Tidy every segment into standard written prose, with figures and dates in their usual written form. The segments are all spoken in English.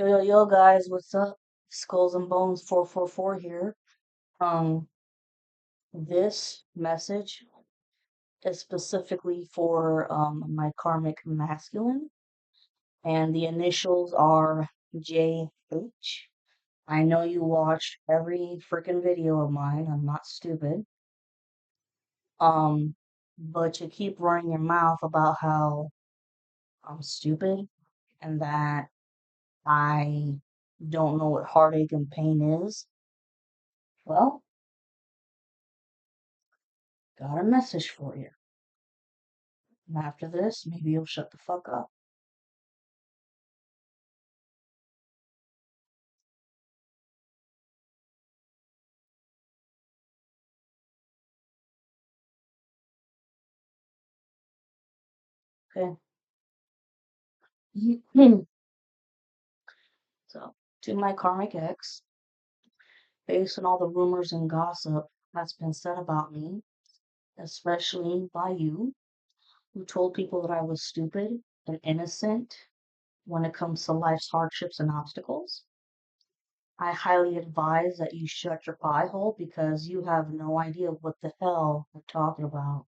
Yo, yo, yo, guys, what's up? Skulls and Bones 444 here. Um, this message is specifically for my karmic masculine, and the initials are JH. I know you watched every freaking video of mine. I'm not stupid. Um, but you keep running your mouth about how I'm stupid and that I don't know what heartache and pain is. Well, got a message for you. And after this, maybe you'll shut the fuck up. Okay? So, to my karmic ex, based on all the rumors and gossip that's been said about me, especially by you, who told people that I was stupid and innocent when it comes to life's hardships and obstacles, I highly advise that you shut your pie hole because you have no idea what the hell you're talking about.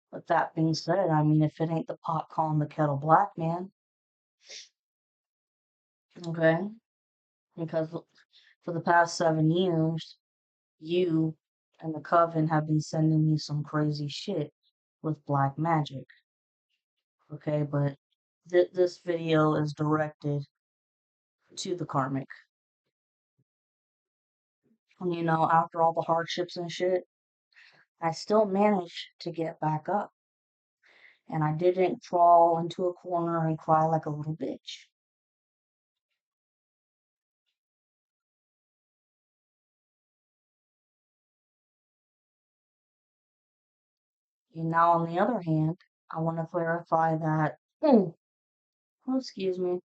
But that being said, I mean, if it ain't the pot calling the kettle black, man, okay? Because for the past 7 years, you and the coven have been sending me some crazy shit with black magic. Okay, but this video is directed to the karmic. And after all the hardships and shit, I still managed to get back up. And I didn't crawl into a corner and cry like a little bitch. And now, on the other hand, I want to clarify that, oh, excuse me.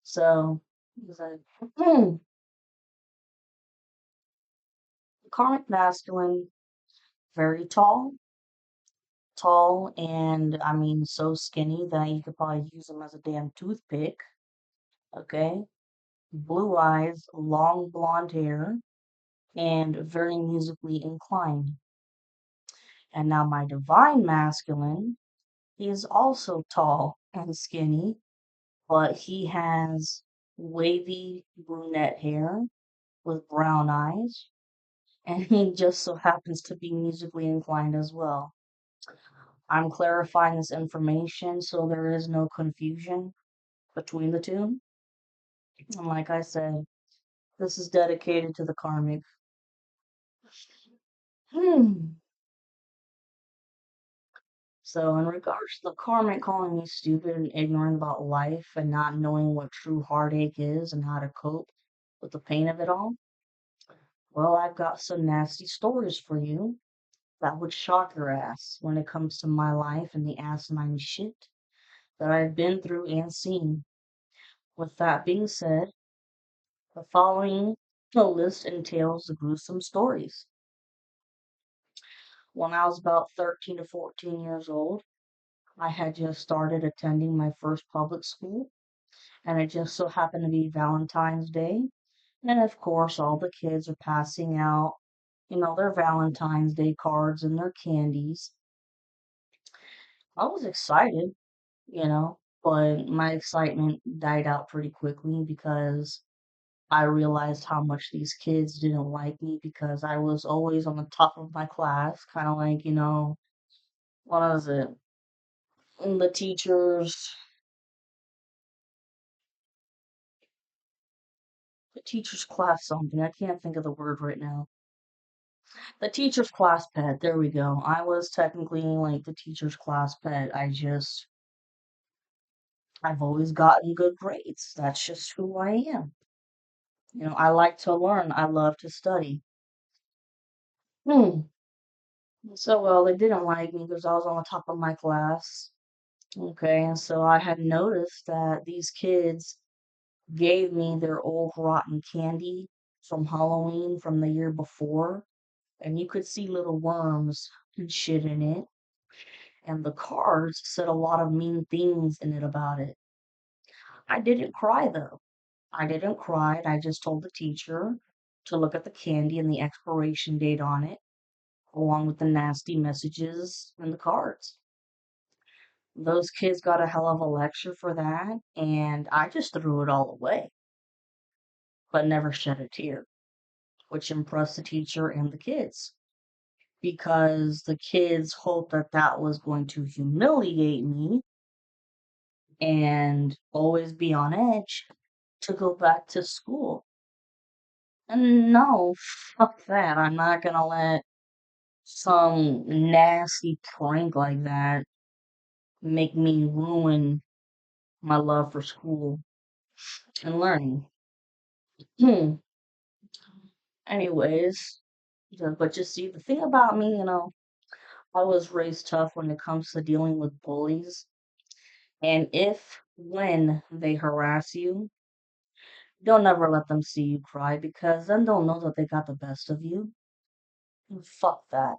So, it's like, karmic masculine, very tall, and I mean so skinny that you could probably use him as a damn toothpick. Okay, blue eyes, long blonde hair, and very musically inclined. And now my divine masculine, he is also tall and skinny, but he has wavy brunette hair with brown eyes, and he just so happens to be musically inclined as well. I'm clarifying this information so there is no confusion between the two. And like I said, this is dedicated to the karmic. Hmm. So, in regards to the karmic calling me stupid and ignorant about life and not knowing what true heartache is and how to cope with the pain of it all, well, I've got some nasty stories for you that would shock your ass when it comes to my life and the asinine shit that I've been through and seen. With that being said, the following list entails the gruesome stories. When I was about 13 to 14 years old, I had just started attending my first public school, and it just so happened to be Valentine's Day. And of course, all the kids are passing out, their Valentine's Day cards and their candies. I was excited, but my excitement died out pretty quickly because I realized how much these kids didn't like me because I was always on the top of my class, kind of like, what was it? The teacher's class something. I can't think of the word right now. The teacher's class pet. There we go. I was technically like the teacher's class pet. I've always gotten good grades. That's just who I am. I like to learn. I love to study. Hmm. So, well, they didn't like me because I was on the top of my class. Okay, and so I had noticed that these kids gave me their old rotten candy from Halloween from the year before, and you could see little worms and shit in it. And the cards said a lot of mean things in it about it. I didn't cry though. I didn't cry. I just told the teacher to look at the candy and the expiration date on it, along with the nasty messages and the cards. Those kids got a hell of a lecture for that, and I just threw it all away, but never shed a tear, which impressed the teacher and the kids because the kids hoped that that was going to humiliate me and always be on edge to go back to school. And no, fuck that. I'm not gonna let some nasty prank like that make me ruin my love for school and learning. Anyways, but just see, the thing about me, I was raised tough when it comes to dealing with bullies. And if, when they harass you, don't ever let them see you cry because then they'll know that they got the best of you. And fuck that.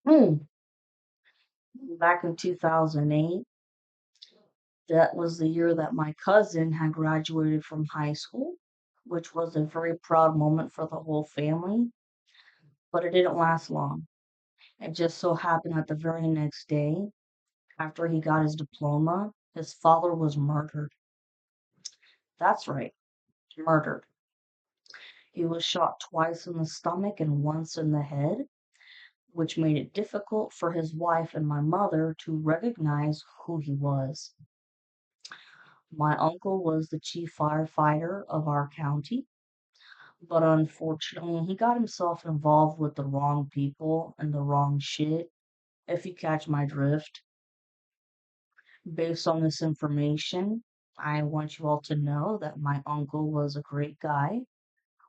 Hmm. Back in 2008, that was the year that my cousin had graduated from high school, which was a very proud moment for the whole family, but it didn't last long. It just so happened that the very next day, after he got his diploma, his father was murdered. That's right, murdered. He was shot twice in the stomach and once in the head, which made it difficult for his wife and my mother to recognize who he was. My uncle was the chief firefighter of our county, but unfortunately, he got himself involved with the wrong people and the wrong shit, if you catch my drift. Based on this information, I want you all to know that my uncle was a great guy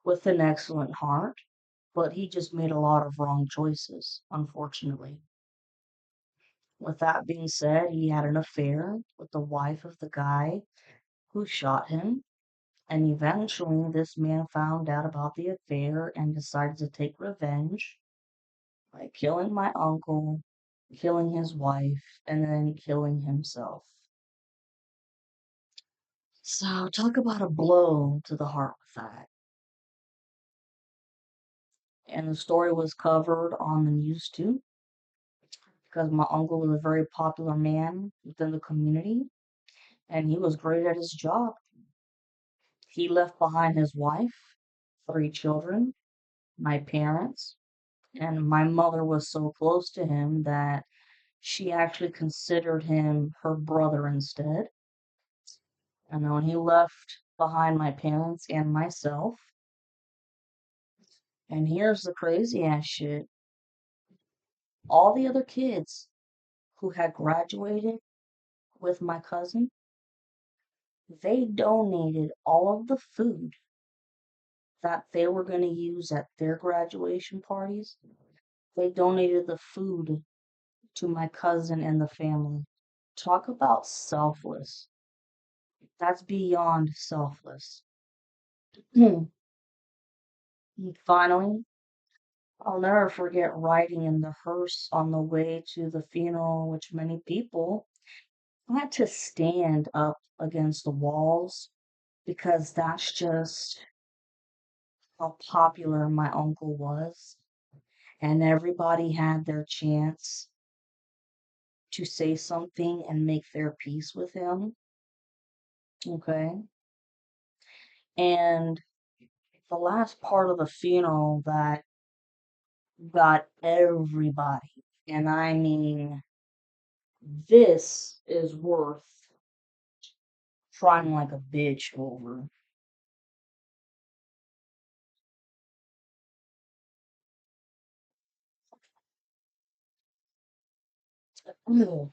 with an excellent heart, but he just made a lot of wrong choices, unfortunately. With that being said, he had an affair with the wife of the guy who shot him, and eventually this man found out about the affair and decided to take revenge by killing my uncle, killing his wife, and then killing himself. So, talk about a blow to the heart with that. And the story was covered on the news too, because my uncle was a very popular man within the community, and he was great at his job. He left behind his wife, three children, my parents, and my mother was so close to him that she actually considered him her brother instead. And when he left behind my parents and myself, and here's the crazy ass shit, all the other kids who had graduated with my cousin, they donated all of the food that they were going to use at their graduation parties. They donated the food to my cousin and the family. Talk about selfless. That's beyond selfless. And finally, I'll never forget riding in the hearse on the way to the funeral, which many people had to stand up against the walls because that's just how popular my uncle was. And everybody had their chance to say something and make their peace with him. Okay. And the last part of the funeral that got everybody, and I mean, this is worth trying like a bitch over. The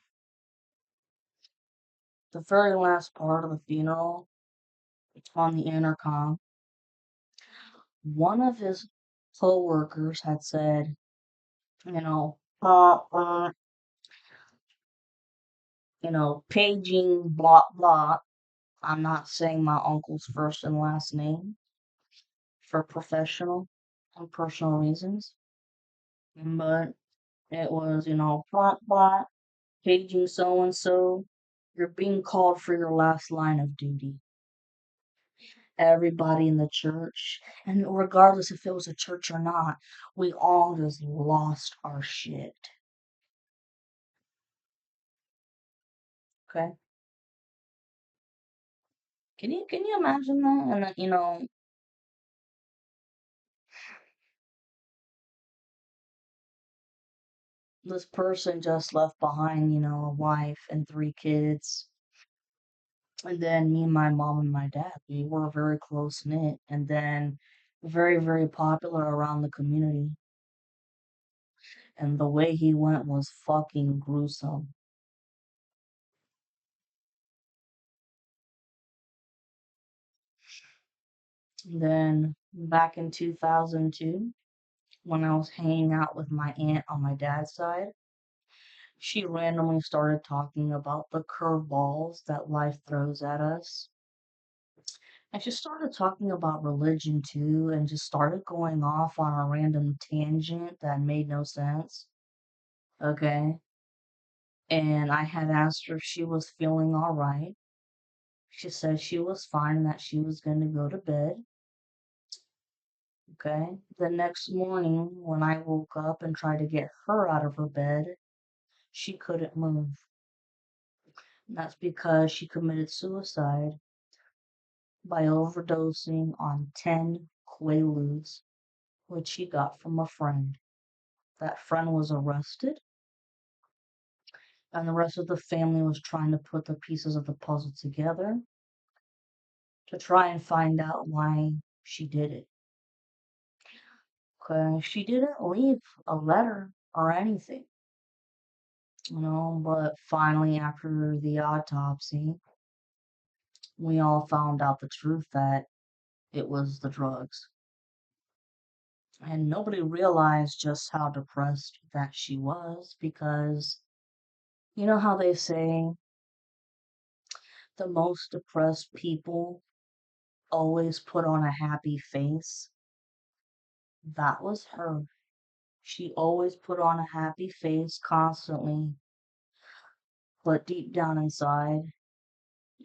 very last part of the funeral, on the intercom, one of his co-workers had said, paging blah blah. I'm not saying my uncle's first and last name for professional and personal reasons. But it was, plot, plot, paging so and so. You're being called for your last line of duty. Everybody in the church, and regardless if it was a church or not, we all just lost our shit. Okay? Can you imagine that? And then, this person just left behind, a wife and three kids. And then me and my mom and my dad, we were very close knit and then very, very popular around the community. And the way he went was fucking gruesome. Then back in 2002, when I was hanging out with my aunt on my dad's side, she randomly started talking about the curveballs that life throws at us. And she started talking about religion too, and just started going off on a random tangent that made no sense. Okay. And I had asked her if she was feeling all right. She said she was fine and that she was going to go to bed. Okay. The next morning, when I woke up and tried to get her out of her bed, she couldn't move. And that's because she committed suicide by overdosing on 10 Quaaludes, which she got from a friend. That friend was arrested, and the rest of the family was trying to put the pieces of the puzzle together to try and find out why she did it. Okay, she didn't leave a letter or anything, but finally, after the autopsy, we all found out the truth that it was the drugs. And nobody realized just how depressed that she was because you know how they say the most depressed people always put on a happy face? That was her. She always put on a happy face constantly, but deep down inside,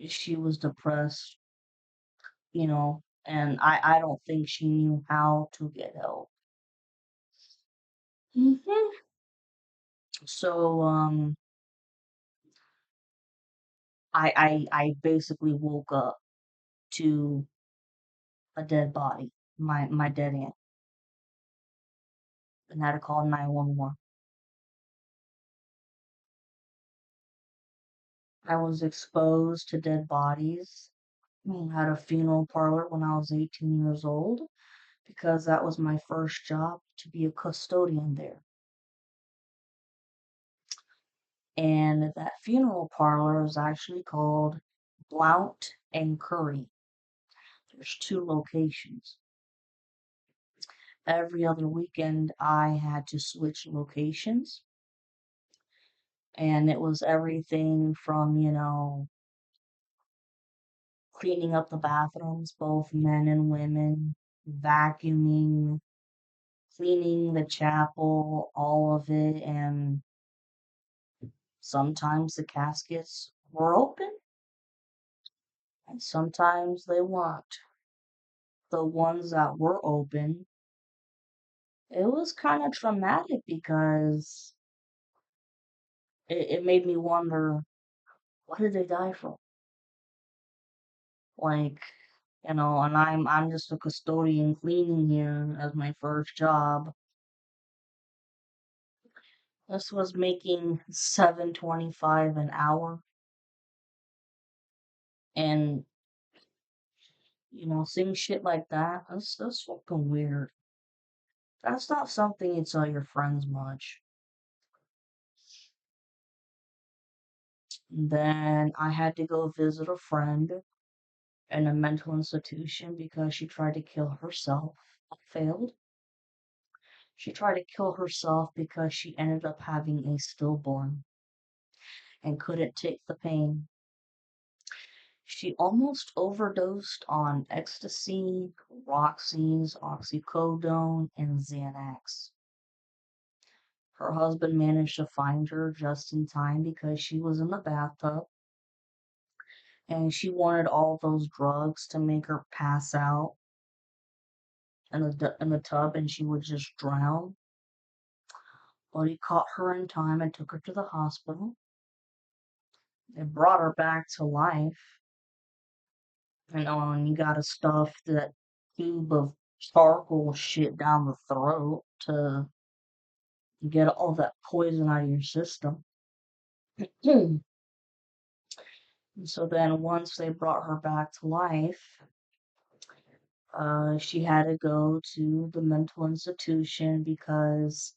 she was depressed, and I don't think she knew how to get help. hmm So, I basically woke up to a dead body, my dead aunt, and had to call 911. I was exposed to dead bodies. Had a funeral parlor when I was 18 years old because that was my first job to be a custodian there. And that funeral parlor is actually called Blount and Curry. There's two locations. Every other weekend, I had to switch locations, and it was everything from, cleaning up the bathrooms, both men and women, vacuuming, cleaning the chapel, all of it, and sometimes the caskets were open, and sometimes they weren't. The ones that were open, it was kind of traumatic because it made me wonder, what did they die from? Like, and I'm just a custodian cleaning here as my first job. This was making 7.25 an hour, and seeing shit like that, that's fucking weird. That's not something you tell your friends much. Then I had to go visit a friend in a mental institution because she tried to kill herself. I failed. She tried to kill herself because she ended up having a stillborn and couldn't take the pain. She almost overdosed on ecstasy, Roxy's, oxycodone, and Xanax. Her husband managed to find her just in time because she was in the bathtub and she wanted all those drugs to make her pass out in the tub and she would just drown. But he caught her in time and took her to the hospital. They brought her back to life. And you gotta stuff that tube of charcoal shit down the throat to get all that poison out of your system. And so then once they brought her back to life, she had to go to the mental institution because,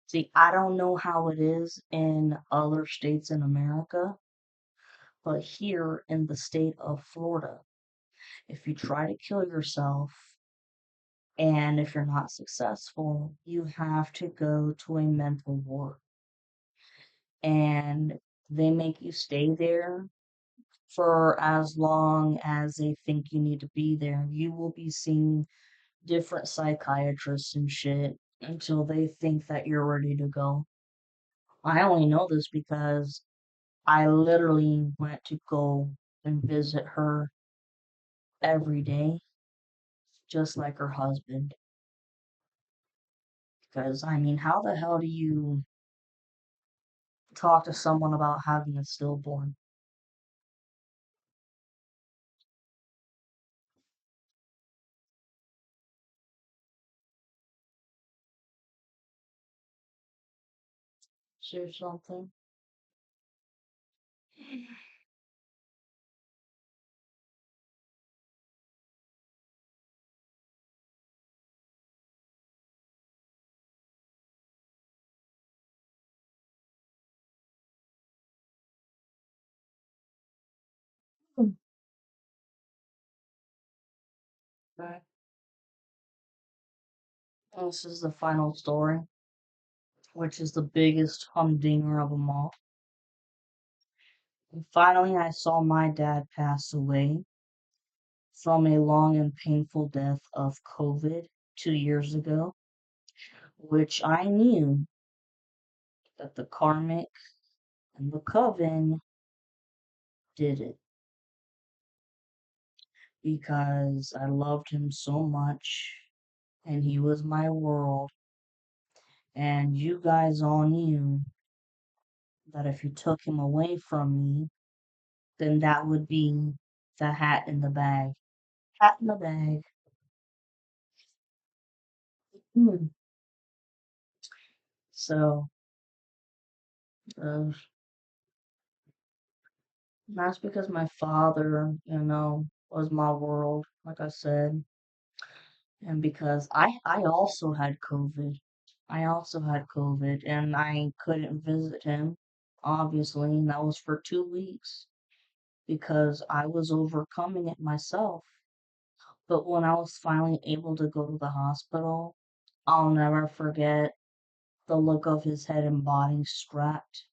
see, I don't know how it is in other states in America, but here in the state of Florida, if you try to kill yourself and if you're not successful, you have to go to a mental ward and they make you stay there for as long as they think you need to be there. You will be seeing different psychiatrists and shit until they think that you're ready to go. I only know this because I literally went to go and visit her every day, just like her husband. Because, I mean, how the hell do you talk to someone about having a stillborn? Share something? Okay. This is the final story, which is the biggest humdinger of them all. And finally, I saw my dad pass away from a long and painful death of COVID 2 years ago, which I knew that the karmic and the coven did it because I loved him so much and he was my world. And you guys all knew that if you took him away from me, then that would be the hat in the bag. Hat in the bag. Hmm. So, uh, that's because my father, was my world, like I said, and because I also had COVID. I also had COVID, and I couldn't visit him, obviously, and that was for 2 weeks because I was overcoming it myself. But when I was finally able to go to the hospital, I'll never forget the look of his head and body strapped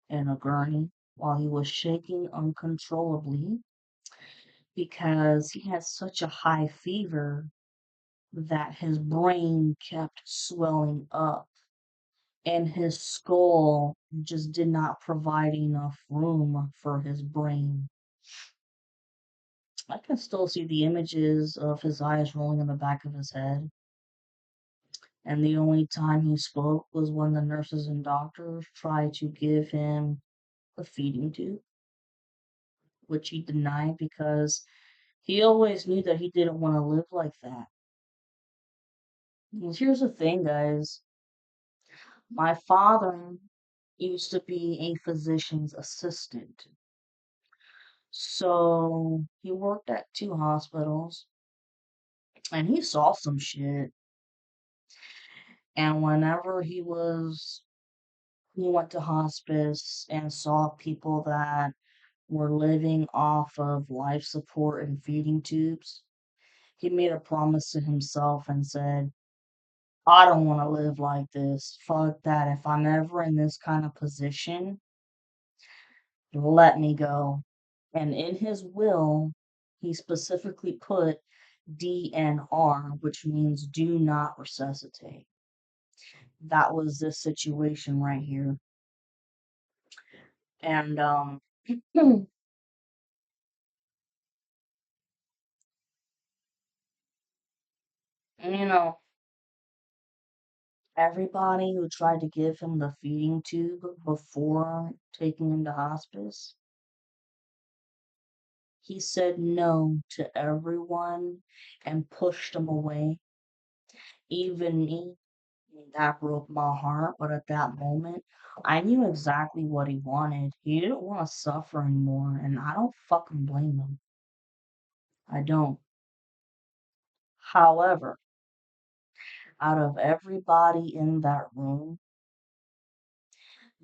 in a gurney while he was shaking uncontrollably because he had such a high fever that his brain kept swelling up and his skull just did not provide enough room for his brain. I can still see the images of his eyes rolling in the back of his head. And the only time he spoke was when the nurses and doctors tried to give him a feeding tube, which he denied because he always knew that he didn't want to live like that. And here's the thing, guys. My father used to be a physician's assistant. So he worked at two hospitals and he saw some shit. And whenever he went to hospice and saw people that were living off of life support and feeding tubes, he made a promise to himself and said, I don't want to live like this. Fuck that. If I'm ever in this kind of position, let me go. And in his will, he specifically put DNR, which means do not resuscitate. That was this situation right here. And you know, everybody who tried to give him the feeding tube before taking him to hospice, he said no to everyone and pushed them away. Even me, that broke my heart, but at that moment, I knew exactly what he wanted. He didn't want to suffer anymore, and I don't fucking blame him. I don't. However, out of everybody in that room,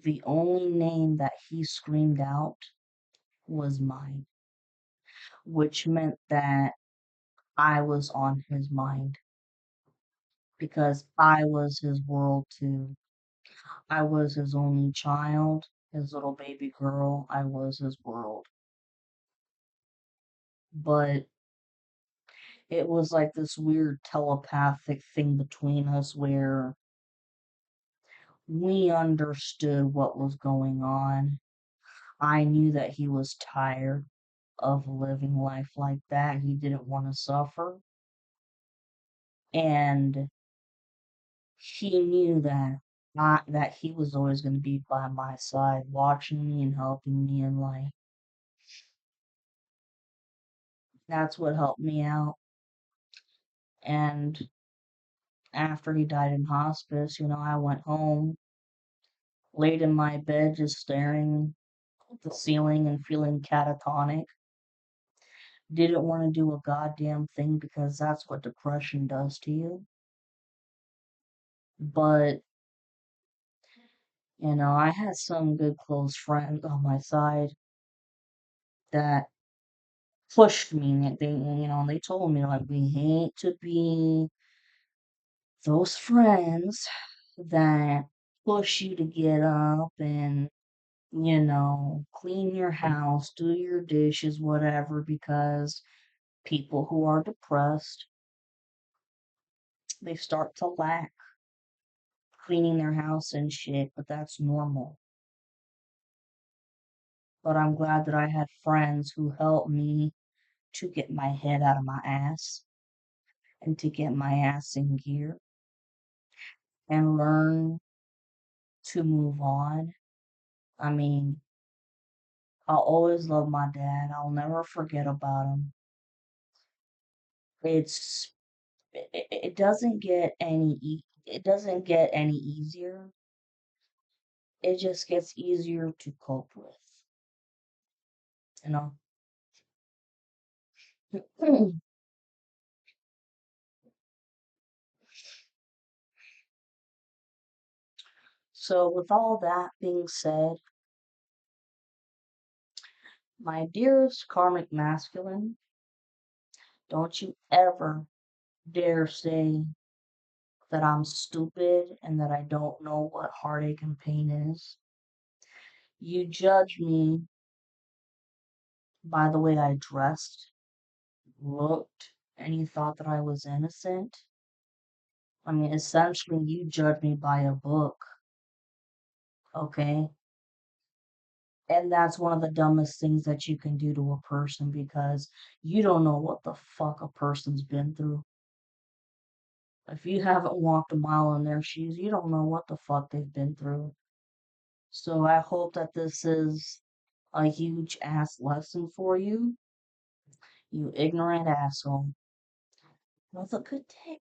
the only name that he screamed out was mine, which meant that I was on his mind because I was his world too. I was his only child, his little baby girl. I was his world. But it was like this weird telepathic thing between us where we understood what was going on. I knew that he was tired of living life like that. He didn't want to suffer. And he knew that not that he was always going to be by my side, watching me and helping me in life. That's what helped me out. And after he died in hospice, I went home, laid in my bed, just staring at the ceiling and feeling catatonic. Didn't want to do a goddamn thing because that's what depression does to you. But, I had some good close friends on my side that pushed me. They told me, like, we hate to be those friends that push you to get up and clean your house, do your dishes, whatever, because people who are depressed, they start to lack cleaning their house and shit, but that's normal. But I'm glad that I had friends who helped me to get my head out of my ass and to get my ass in gear and learn to move on. I mean, I'll always love my dad. I'll never forget about him. It's it doesn't get it doesn't get any easier. It just gets easier to cope with, you know. So with all that being said, my dearest karmic masculine, don't you ever dare say that I'm stupid and that I don't know what heartache and pain is. You judge me by the way I dressed, looked, and you thought that I was innocent. I mean, essentially, you judge me by a book, okay? And that's one of the dumbest things that you can do to a person because you don't know what the fuck a person's been through. If you haven't walked a mile in their shoes, you don't know what the fuck they've been through. So I hope that this is a huge ass lesson for you, you ignorant asshole. Have a good day.